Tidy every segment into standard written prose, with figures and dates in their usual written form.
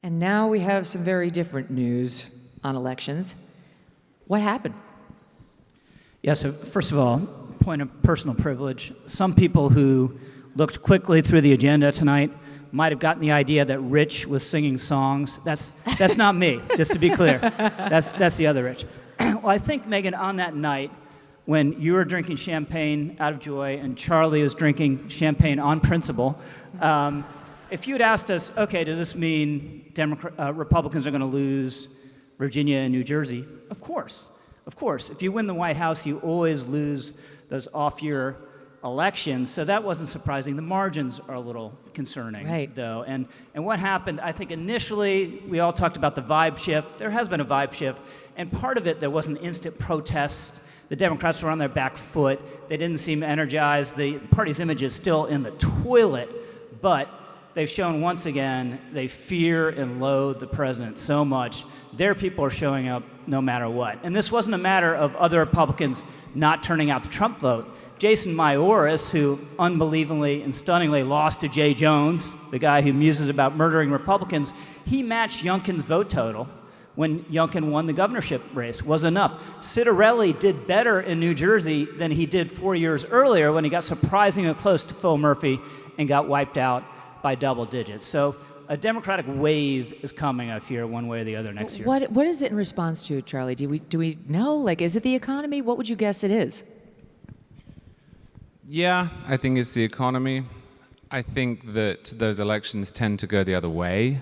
And now we have some very different news on elections. What happened? Yeah, so first of all, point of personal privilege. Some people who looked quickly through the agenda tonight might have gotten the idea that Rich was singing songs. That's not me, just to be clear. That's the other Rich. Well, I think, Megyn, on that night, when you were drinking champagne out of joy and Charlie was drinking champagne on principle, if you had asked us, okay, does this mean Republicans are going to lose Virginia and New Jersey? Of course. Of course. If you win the White House, you always lose those off-year elections, so that wasn't surprising. The margins are a little concerning, right, though. And what happened, I think initially we all talked about the vibe shift. There has been a vibe shift, and part of it, there was an instant protest. The Democrats were on their back foot. They didn't seem energized. The party's image is still in the toilet, but they've shown once again they fear and loathe the president so much. Their people are showing up no matter what. And this wasn't a matter of other Republicans not turning out the Trump vote. Jason Maioris, who unbelievably and stunningly lost to Jay Jones, the guy who muses about murdering Republicans, he matched Youngkin's vote total when Youngkin won the governorship race, was enough. Citarelli did better in New Jersey than he did 4 years earlier when he got surprisingly close to Phil Murphy and got wiped out by double digits. So a Democratic wave is coming, I fear, one way or the other next year. What is it in response to, Charlie? Do we know? Like, is it the economy? What would you guess it is? Yeah, I think it's the economy. I think that those elections tend to go the other way,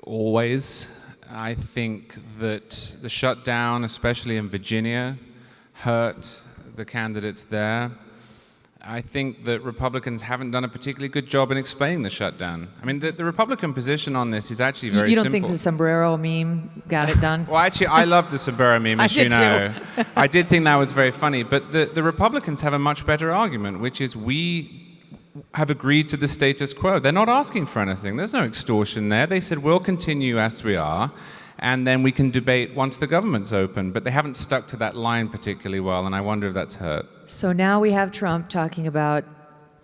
always. I think that the shutdown, especially in Virginia, hurt the candidates there. I think that Republicans haven't done a particularly good job in explaining the shutdown. I mean, the Republican position on this is actually very simple. You don't think the sombrero meme got it done? Well, actually, I love the sombrero meme, as you know. I did think that was very funny. But the Republicans have a much better argument, which is we have agreed to the status quo. They're not asking for anything. There's no extortion there. They said, we'll continue as we are, and then we can debate once the government's open. But they haven't stuck to that line particularly well, and I wonder if that's hurt. So now we have Trump talking about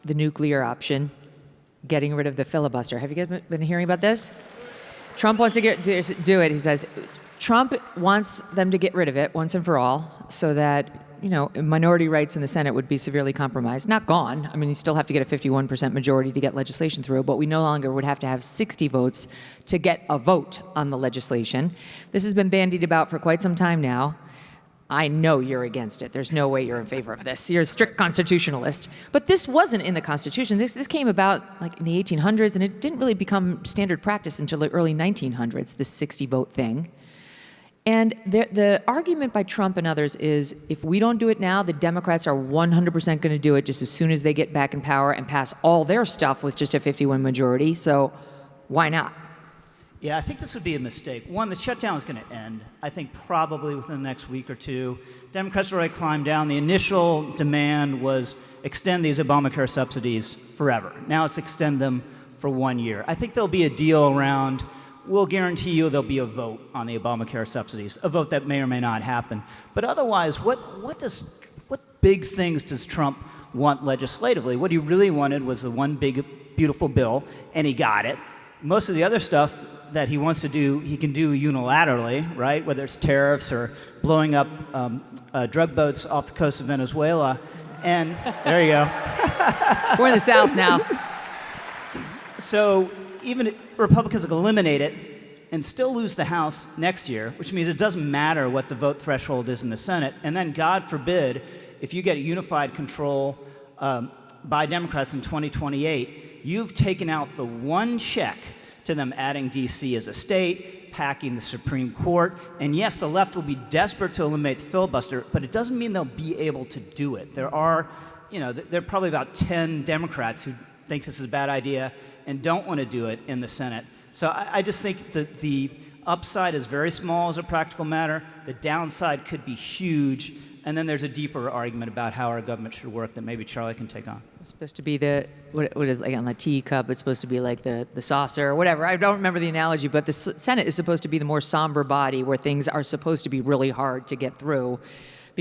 the nuclear option, getting rid of the filibuster. Have you guys been hearing about this? Trump wants to do it. He says Trump wants them to get rid of it once and for all so that, minority rights in the Senate would be severely compromised. Not gone. I mean, you still have to get a 51% majority to get legislation through, but we no longer would have to have 60 votes to get a vote on the legislation. This has been bandied about for quite some time now. I know you're against it. There's no way you're in favor of this. You're a strict constitutionalist. But this wasn't in the Constitution. This came about like in the 1800s, and it didn't really become standard practice until the early 1900s, this 60-vote thing. And the argument by Trump and others is if we don't do it now, the Democrats are 100% going to do it just as soon as they get back in power and pass all their stuff with just a 51 majority. So why not? Yeah, I think this would be a mistake. One, the shutdown is going to end, I think probably within the next week or two. Democrats already climbed down. The initial demand was extend these Obamacare subsidies forever. Now it's extend them for 1 year. I think there'll be a deal around, we'll guarantee you there'll be a vote on the Obamacare subsidies, a vote that may or may not happen. But otherwise, what big things does Trump want legislatively? What he really wanted was the one big, beautiful bill, and he got it. Most of the other stuff that he wants to do, he can do unilaterally, right? Whether it's tariffs or blowing up drug boats off the coast of Venezuela. And there you go. We're in the South now. So even if Republicans can eliminate it and still lose the House next year, which means it doesn't matter what the vote threshold is in the Senate. And then, God forbid, if you get unified control by Democrats in 2028, you've taken out the one check to them adding D.C. as a state, packing the Supreme Court. And yes, the left will be desperate to eliminate the filibuster, but it doesn't mean they'll be able to do it. There are probably about 10 Democrats who think this is a bad idea and don't want to do it in the Senate. So I just think that the upside is very small as a practical matter. The downside could be huge. And then there's a deeper argument about how our government should work that maybe Charlie can take on. It's supposed to be what is like on the teacup, it's supposed to be like the saucer or whatever. I don't remember the analogy, but the Senate is supposed to be the more somber body where things are supposed to be really hard to get through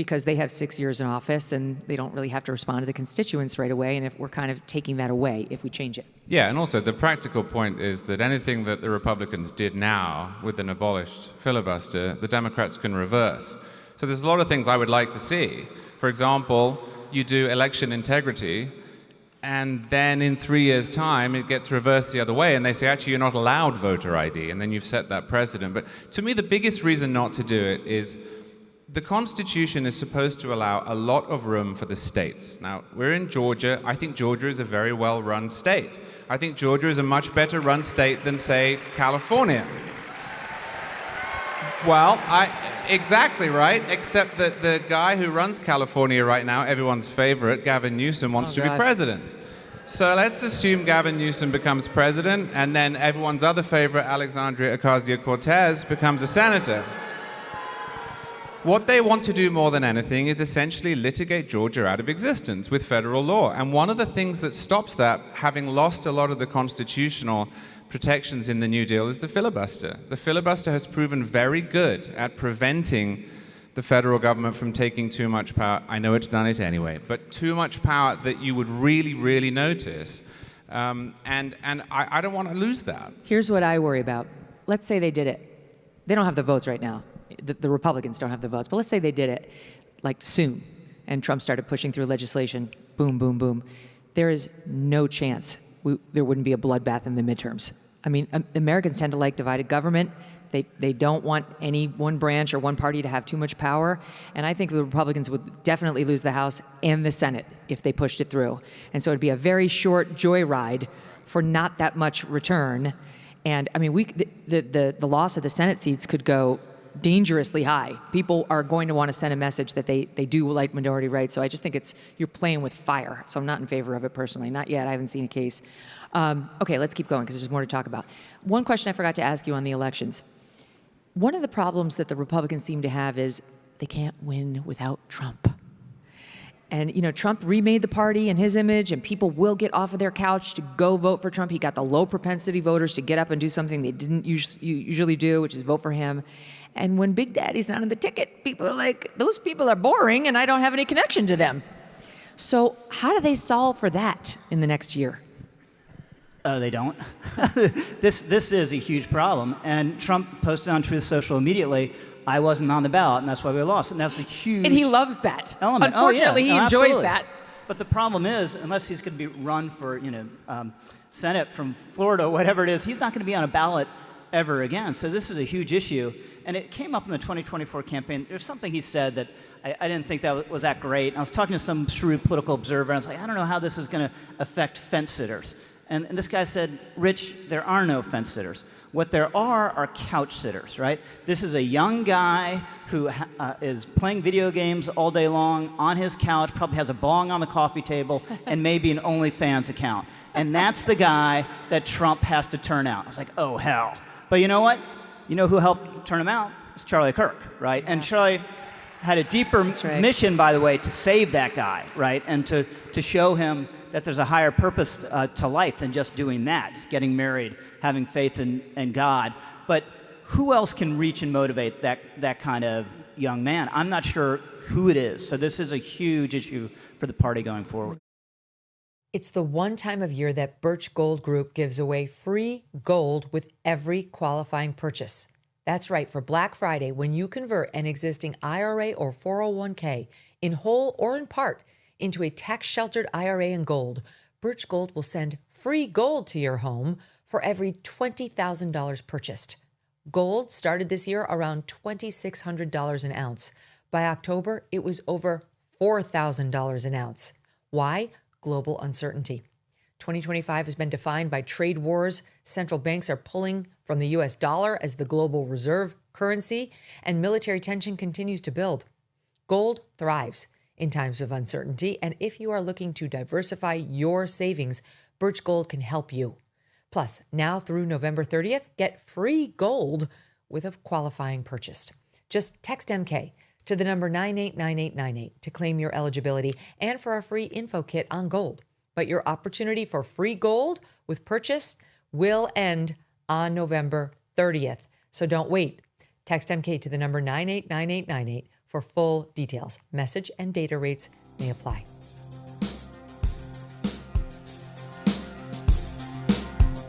because they have 6 years in office and they don't really have to respond to the constituents right away. And if we're kind of taking that away if we change it. Yeah, and also the practical point is that anything that the Republicans did now with an abolished filibuster, the Democrats can reverse. So there's a lot of things I would like to see. For example, you do election integrity, and then in 3 years' time, it gets reversed the other way, and they say, actually, you're not allowed voter ID, and then you've set that precedent. But to me, the biggest reason not to do it is the Constitution is supposed to allow a lot of room for the states. Now, we're in Georgia. I think Georgia is a very well-run state. I think Georgia is a much better-run state than, say, California. Well, exactly right, except that the guy who runs California right now, everyone's favorite, Gavin Newsom, wants to be president. So let's assume Gavin Newsom becomes president, and then everyone's other favorite, Alexandria Ocasio-Cortez, becomes a senator. What they want to do more than anything is essentially litigate Georgia out of existence with federal law. And one of the things that stops that, having lost a lot of the constitutional protections in the New Deal, is the filibuster. The filibuster has proven very good at preventing the federal government from taking too much power. I know it's done it anyway, but too much power that you would really, really notice. And I don't want to lose that. Here's what I worry about. Let's say they did it. They don't have the votes right now. The Republicans don't have the votes, but let's say they did it like soon, and Trump started pushing through legislation, boom, boom, boom. There is no chance there wouldn't be a bloodbath in the midterms. I mean, Americans tend to like divided government. They don't want any one branch or one party to have too much power, and I think the Republicans would definitely lose the House and the Senate if they pushed it through. And so it'd be a very short joyride for not that much return. And I mean, the loss of the Senate seats could go dangerously high. People are going to want to send a message that they do like minority rights. So I just think you're playing with fire. So I'm not in favor of it personally. Not yet. I haven't seen a case. Okay, let's keep going because there's more to talk about. One question I forgot to ask you on the elections. One of the problems that the Republicans seem to have is they can't win without Trump. And, you know, Trump remade the party in his image, and people will get off of their couch to go vote for Trump. He got the low propensity voters to get up and do something they didn't usually do, which is vote for him. And when Big Daddy's not on the ticket, people are like, those people are boring, and I don't have any connection to them. So how do they solve for that in the next year? They don't. This is a huge problem. And Trump posted on Truth Social immediately, I wasn't on the ballot, and that's why we lost. And that's a huge And he loves that. element. Unfortunately, he enjoys absolutely. that. But the problem is, unless he's going to be run for, Senate from Florida, or whatever it is, he's not going to be on a ballot ever again. So this is a huge issue. And it came up in the 2024 campaign. There's something he said that I didn't think that was that great. And I was talking to some shrewd political observer, and I was like, I don't know how this is going to affect fence sitters. And this guy said, Rich, there are no fence sitters. What there are couch sitters, right? This is a young guy who is playing video games all day long on his couch, probably has a bong on the coffee table, and maybe an OnlyFans account. And that's the guy that Trump has to turn out. I was like, oh, hell. But you know what? You know who helped turn him out? It's Charlie Kirk, right? And Charlie had a deeper mission, by the way, to save that guy, right? And to show him that there's a higher purpose to life than just doing that, just getting married, having faith in God. But who else can reach and motivate that kind of young man? I'm not sure who it is. So this is a huge issue for the party going forward. It's the one time of year that Birch Gold Group gives away free gold with every qualifying purchase. That's right, for Black Friday, when you convert an existing IRA or 401k in whole or in part into a tax-sheltered IRA in gold, Birch Gold will send free gold to your home for every $20,000 purchased. Gold started this year around $2,600 an ounce. By October, it was over $4,000 an ounce. Why? Global uncertainty. 2025 has been defined by trade wars. Central banks are pulling from the U.S. dollar as the global reserve currency, and military tension continues to build. Gold thrives in times of uncertainty, and if you are looking to diversify your savings, Birch Gold can help you. Plus, now through November 30th, get free gold with a qualifying purchase. Just text MK to the number 989898 to claim your eligibility and for a free info kit on gold. But your opportunity for free gold with purchase will end on November 30th. So don't wait. Text MK to the number 989898 for full details. Message and data rates may apply.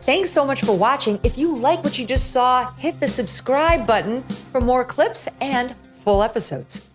Thanks so much for watching. If you like what you just saw, hit the subscribe button for more clips and full episodes.